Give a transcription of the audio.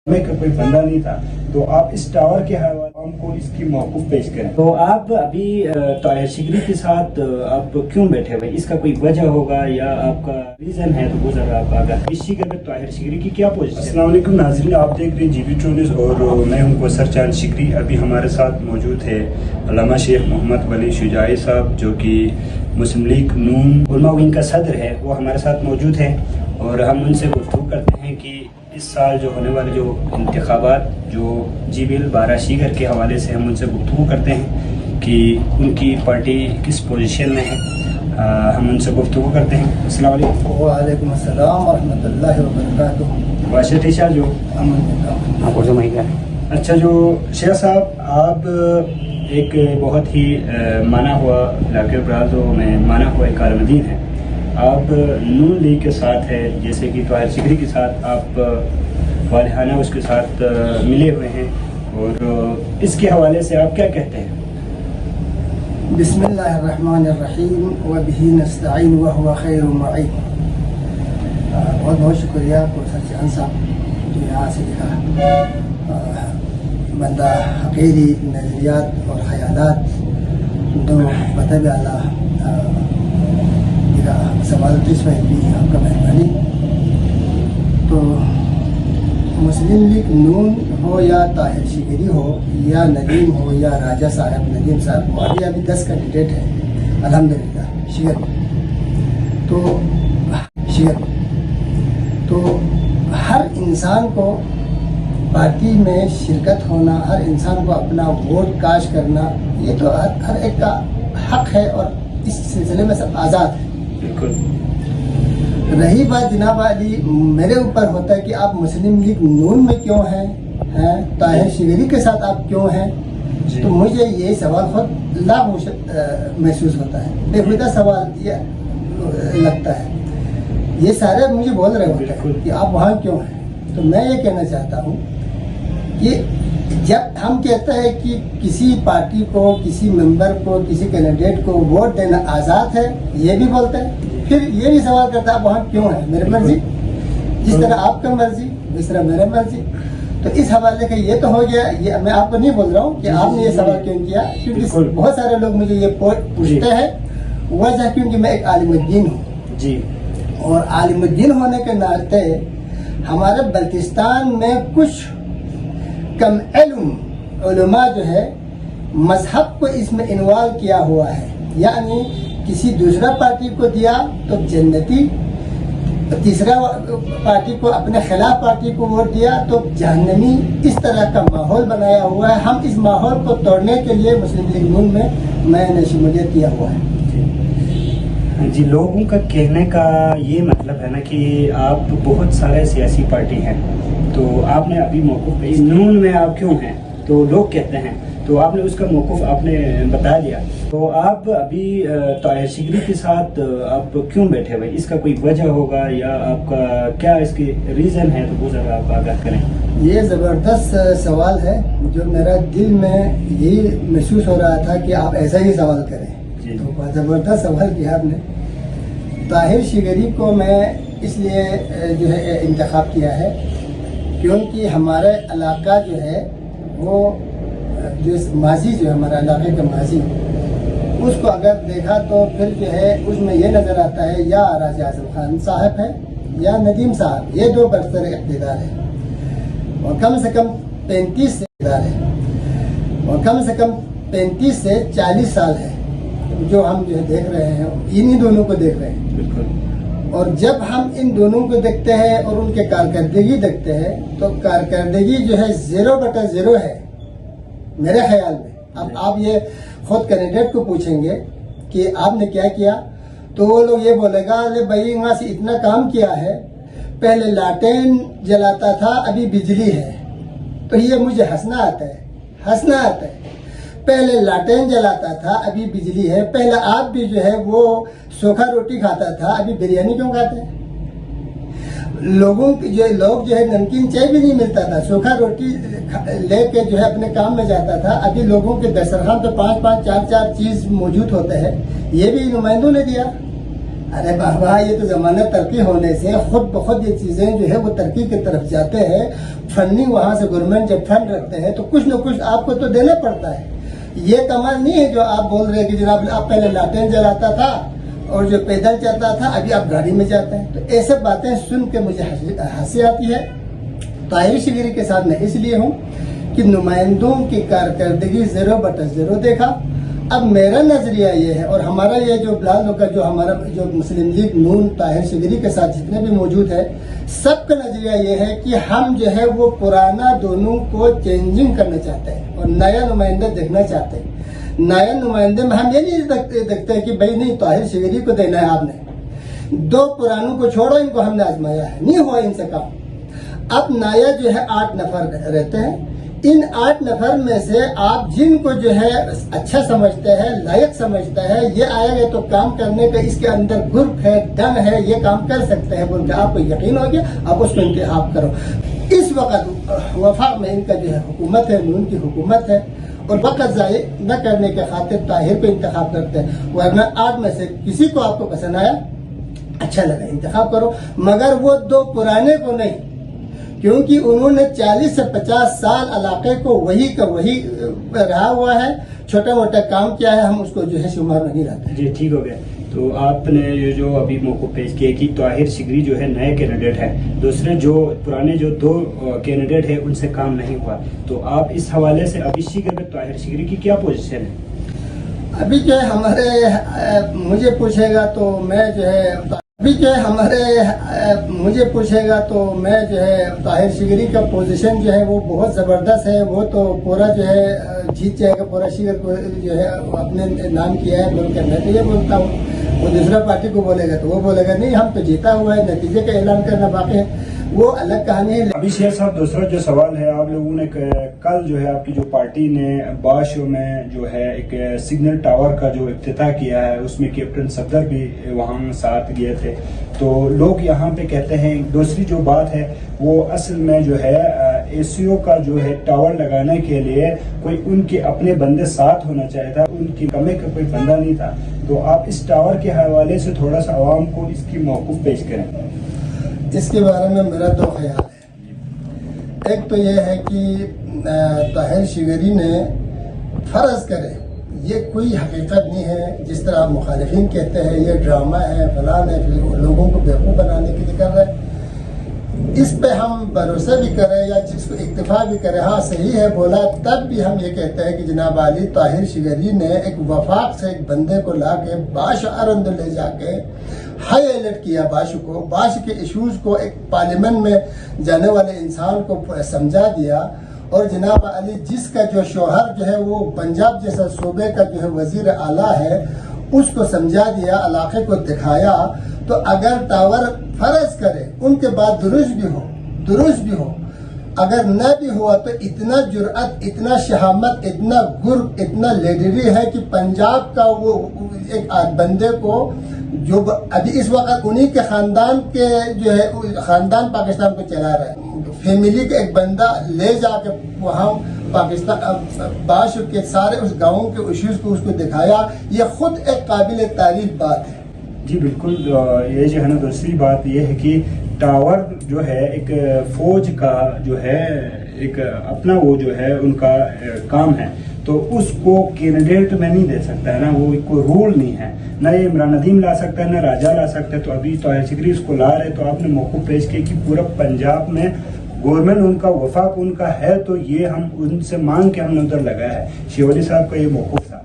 میں کا کوئی بندہ نہیں تھا، تو آپ اس ٹاور کے حوالے ہم کو اس کی موقف پیش کریں۔ تو آپ ابھی طاہر شکری کے ساتھ آپ کیوں بیٹھے ہوئے؟ اس کا کوئی وجہ ہوگا یا آپ کا ریزن ہے؟ تو وہ ذرا آپ آگاہ اس شکر میں طاہر شکری کی کیا پوزیشن؟ السلام علیکم ناظرین، آپ دیکھ رہے ہیں جی بی ٹونز اور میں ہوں کوثر چاند شکری۔ ابھی ہمارے ساتھ موجود ہے علامہ شیخ محمد ولی شجاعی صاحب، جو کہ مسلم لیگ نون علماء ونگ کا صدر ہے، وہ ہمارے ساتھ موجود ہیں اور ہم ان سے گفتگو کرتے ہیں کہ اس سال جو ہونے والے جو انتخابات جو جی بی ایل 12 شیگر کے حوالے سے ہم ان سے گفتگو کرتے ہیں کہ ان کی پارٹی کس پوزیشن میں ہے، ہم ان سے گفتگو کرتے ہیں۔ السلام علیکم۔ وعلیکم السلام ورحمۃ اللہ وبرکاتہ۔ واشر شاہ جو اچھا، جو شیخ صاحب، آپ ایک بہت ہی مانا ہوا علاقے برازو میں مانا ہوا ایک کارمدین ہے، آپ نون لیگ کے ساتھ ہے، جیسے کہ طاہر شکری کے ساتھ آپ والہانہ اس کے ساتھ ملے ہوئے ہیں، اور اس کے حوالے سے آپ کیا کہتے ہیں؟ بسم اللہ الرحمن الرحیم وبہ نستعین وہو خیر معین۔ بہت بہت شکریہ کوثر چاند صاحب جو یہاں سے لکھا۔ بندہ حقیری نظریات اور خیالات دو بطب اعلیٰ سوال اس میں بھی آپ کا مہربانی۔ تو مسلم لیگ نون ہو یا طاہر شکری ہو یا ندیم ہو یا راجہ صاحب ندیم صاحب، ہمارے ابھی 10 کینڈیڈیٹ ہیں الحمدللہ شگر تو ہر انسان کو پارٹی میں شرکت ہونا، ہر انسان کو اپنا ووٹ کاش کرنا، یہ تو ہر ایک کا حق ہے اور اس سلسلے میں سب آزاد ہے۔ بالکل۔ رہی بات جناب علی میرے اوپر ہوتا ہے کہ آپ مسلم لیگ نون میں کیوں ہیں، طاہر شکری کے ساتھ آپ کیوں ہیں، تو مجھے یہ سوال خود محسوس ہوتا ہے، بےہودہ سوال یہ لگتا ہے۔ یہ سارے مجھے بول رہے ہوتے ہیں کہ آپ وہاں کیوں ہیں، تو میں یہ کہنا چاہتا ہوں کہ جب ہم کہتے ہیں کہ کسی پارٹی کو، کسی ممبر کو، کسی کینڈیڈیٹ کو ووٹ دینا آزاد ہے، یہ بھی بولتے ہیں، پھر یہ بھی سوال کرتا ہے آپ وہاں کیوں ہیں؟ میری مرضی، جس طرح آپ کا مرضی اس طرح میرا مرضی۔ تو اس حوالے کا یہ تو ہو گیا، یہ میں آپ کو نہیں بول رہا ہوں کہ آپ نے یہ سوال کیوں کیا، کیونکہ بہت سارے لوگ مجھے یہ پوچھتے ہیں، وجہ کیونکہ میں ایک عالم الدین ہوں جی، اور عالم الدین ہونے کے ناطے ہمارے بلتستان میں کچھ کم علم علماء جو ہے مذہب کو اس میں انوالو کیا ہوا ہے، یعنی کسی دوسرا پارٹی کو دیا تو جنتی، تیسرا پارٹی کو اپنے خلاف پارٹی کو ووٹ دیا تو جہنمی، اس طرح کا ماحول بنایا ہوا ہے۔ ہم اس ماحول کو توڑنے کے لیے مسلم لیگ نون میں نے شمولیت کیا ہوا ہے۔ جی، لوگوں کا کہنے کا یہ مطلب ہے نا کہ آپ بہت سارے سیاسی پارٹی ہیں، تو آپ نے ابھی موقف نون میں آپ کیوں ہیں، تو لوگ کہتے ہیں، تو آپ نے اس کا موقف آپ نے بتا دیا، تو آپ ابھی طاہر شکری کے ساتھ آپ کیوں بیٹھے ہوئے؟ اس کا کوئی وجہ ہوگا یا آپ کا کیا اس کے ریزن ہے؟ تو وہ ذرا آپ آگاہ کریں۔ یہ زبردست سوال ہے، جو میرا دل میں یہی محسوس ہو رہا تھا کہ آپ ایسا ہی سوال کریں، تو بہت زبردست سوال کیا آپ نے۔ طاہر شکری کو میں اس لیے جو ہے انتخاب کیا ہے کیونکہ ہمارا علاقہ جو ہے وہ جو ماضی جو ہے ہمارا علاقے کا ماضی، اس کو اگر دیکھا تو پھر جو ہے اس میں یہ نظر آتا ہے یا راجہ اعظم خان صاحب ہے یا ندیم صاحب، یہ دو برسر اقتدار ہے اور کم سے کم 35 سے اقتدار ہے اور کم سے کم 35 سے 40 سال ہے جو ہم جو ہے دیکھ رہے ہیں، انہی دونوں کو دیکھ رہے ہیں۔ اور جب ہم ان دونوں کو دیکھتے ہیں اور ان کے کارکردگی دیکھتے ہیں تو کارکردگی جو ہے 0/0 ہے میرے خیال میں۔ اب آپ یہ خود کینڈیڈیٹ کو پوچھیں گے کہ آپ نے کیا کیا، تو وہ لوگ یہ بولے گا لے بھائی وہاں سے اتنا کام کیا ہے، پہلے لالٹین جلاتا تھا ابھی بجلی ہے، تو یہ مجھے ہنسنا آتا ہے۔ پہلے لالٹین جلاتا تھا ابھی بجلی ہے، پہلے آپ بھی جو ہے وہ سوکھا روٹی کھاتا تھا ابھی بریانی کیوں کھاتے ہیں؟ لوگ جو ہے نمکین چائے بھی نہیں ملتا تھا، سوکھا روٹی لے کے جو ہے اپنے کام میں جاتا تھا، ابھی لوگوں کے دسترخوان پہ 5-5 4-4 چیز موجود ہوتے ہیں، یہ بھی نمائندوں نے دیا۔ अरे बाबा, ये तो जमाना तरक्की होने से खुद बखुद ये चीजें जो है वो तरक्की की तरफ जाते हैं। फंडिंग वहां से गवर्नमेंट जब फंड रखते हैं तो कुछ न कुछ आपको तो देना पड़ता है। ये कमाल नहीं है जो आप बोल रहे हैं कि जनाब आप पहले लालटेन जलाता था और जो पैदल चलता था, अभी आप गाड़ी में जाते हैं। तो ऐसे बातें सुन के मुझे हंसी आती है। ताहिर शिगरी के साथ मैं इसलिए हूँ कि नुमाइंदों की कारकर्दगी 0/0 देखा। अब मेरा नजरिया ये है, और हमारा ये जो बिलाल लोग का जो हमारा जो मुस्लिम लीग नून ताहिर शिगरी के साथ जितने भी मौजूद है, सबका नजरिया ये है कि हम जो है वो पुराना दोनों को चेंजिंग करना चाहते हैं और नया नुमाइंदा देखना चाहते हैं। नया नुमाइंदे में हम ये नहीं देखते कि भाई नहीं ताहिर शिगरी को देना है आपने, 2 पुरानों को छोड़ो, इनको हमने आजमाया है, नहीं हुआ इनसे काम। अब नया जो है 8 नफर रहते हैं। इन 8 नफर में से आप जिनको जो है अच्छा समझते हैं, लायक समझते हैं, ये आएगा तो काम करने का इसके अंदर गुर्फ है, दम है, ये काम कर सकते हैं बोल के आपको यकीन हो गया, आप उसको इंतखाब करो। इस वक्त वफाक में इनका जो है हुकूमत है, नून की हुकूमत है, और वक्त ज़ाय न करने के खातिर ताहिर को इंतखाब करते हैं। वरना 8 में से किसी को आपको पसंद आया, अच्छा लगा, इंतखाब करो, मगर वो 2 पुराने को नहीं, क्योंकि उन्होंने 40 से 50 साल इलाके को वही का वही रहा हुआ है। छोटा मोटा काम किया है, हम उसको जो है शुमार नहीं लाते। जी ठीक हो गया। तो आपने ये जो अभी मौक़िफ़ पेश किए कि ताहिर शिगरी जो है नए कैंडिडेट है, दूसरे जो पुराने जो 2 कैंडिडेट है उनसे काम नहीं हुआ, तो आप इस हवाले से अभी ताहिर शिगरी की क्या पोजीशन है? अभी जो है हमारे मुझे पूछेगा तो मैं जो है मुझे पूछेगा तो मैं जो है ताहिर शिगरी का पोजीशन जो है वो बहुत ज़बरदस्त है। वो तो पूरा जो है जीत जाएगा, पूरा शिगर को जो है अपने नाम किया है बोल कर मैं तो ये बोलता हूँ। वो दूसरा पार्टी को बोलेगा तो वो बोलेगा नहीं हम तो जीता हुआ है, नतीजे का ऐलान करना बाकी है, वो अलग कहानी है। अभी शेर साहब दूसरा जो सवाल है, आप लोगों ने कल जो है आपकी जो पार्टी ने बाशो में जो है एक सिग्नल टावर का जो इफ्तिताह किया है, उसमें कैप्टन सफदर भी वहाँ साथ गए थे। तो लोग यहाँ पे कहते हैं, दूसरी जो बात है वो असल में जो है एसीओ का जो है टावर लगाने के लिए कोई उनके अपने बंदे साथ होना चाहिए था, उनकी कमी का कोई बंदा नहीं था। तो आप इस टावर के हवाले से थोड़ा सा आवाम को इसकी मौक़िफ़ पेश करें। इसके बारे में मेरा 2 ख्याल है। एक तो यह है कि ताहिर शिगरी ने फर्ज करे, ये कोई हकीकत नहीं है जिस तरह आप मुखालिफिन कहते हैं ये ड्रामा है, फलान है, लोगों को बेवकूफ़ बनाने के लिए कर रहे हैं। इस पे हम भरोसा भी करें या जिसको इक्तिफा भी करें, हाँ सही है बोला, तब भी हम ये कहते हैं कि जनाब अली ताहिर शिगरी ने एक वफाक से एक बंदे को ला के बाश अरंद ले जाके हाई अलर्ट किया बाश को, बाश के इशूज़ को एक पार्लियामेंट में जाने वाले इंसान को समझा दिया। और जनाब अली जिसका जो शोहर जो है वो पंजाब जैसा सूबे का जो है वजीर आला है, उसको समझा दिया, इलाके को दिखाया। तो अगर टावर फर्ज करे उनके बाद दुरुस्त भी हो, अगर न भी हुआ तो इतना जुर्अत, इतना शहामत, इतना गुर्ब, इतना लीडरी है कि पंजाब का वो एक बंदे को जो अभी इस वक्त उन्हीं के खानदान के जो है खानदान पाकिस्तान को चला रहा है, फैमिली का एक बंदा ले जाके वहाँ पाकिस्तान बाश के सारे उस गाँव के इश्यूज को उसको दिखाया, ये खुद एक काबिल तारीफ बात है। जी बिल्कुल। ये जो है ना, दूसरी बात ये है कि टावर जो है एक फौज का जो है एक अपना वो जो है उनका काम है, तो उसको कैंडिडेट में नहीं दे सकता है ना, वो कोई रूल नहीं है, ना ये इमरान नदीम ला सकता है ना राजा ला सकता है। तो अभी ताहिर शिगरी इसको ला रहे, तो आपने मौक़िफ़ पेश किया कि पूरा पंजाब में गवर्नमेंट उनका वफाक उनका है, तो ये हम उनसे मांग के हमने उधर लगाया है। शिवली साहब का ये मौक़िफ़ था।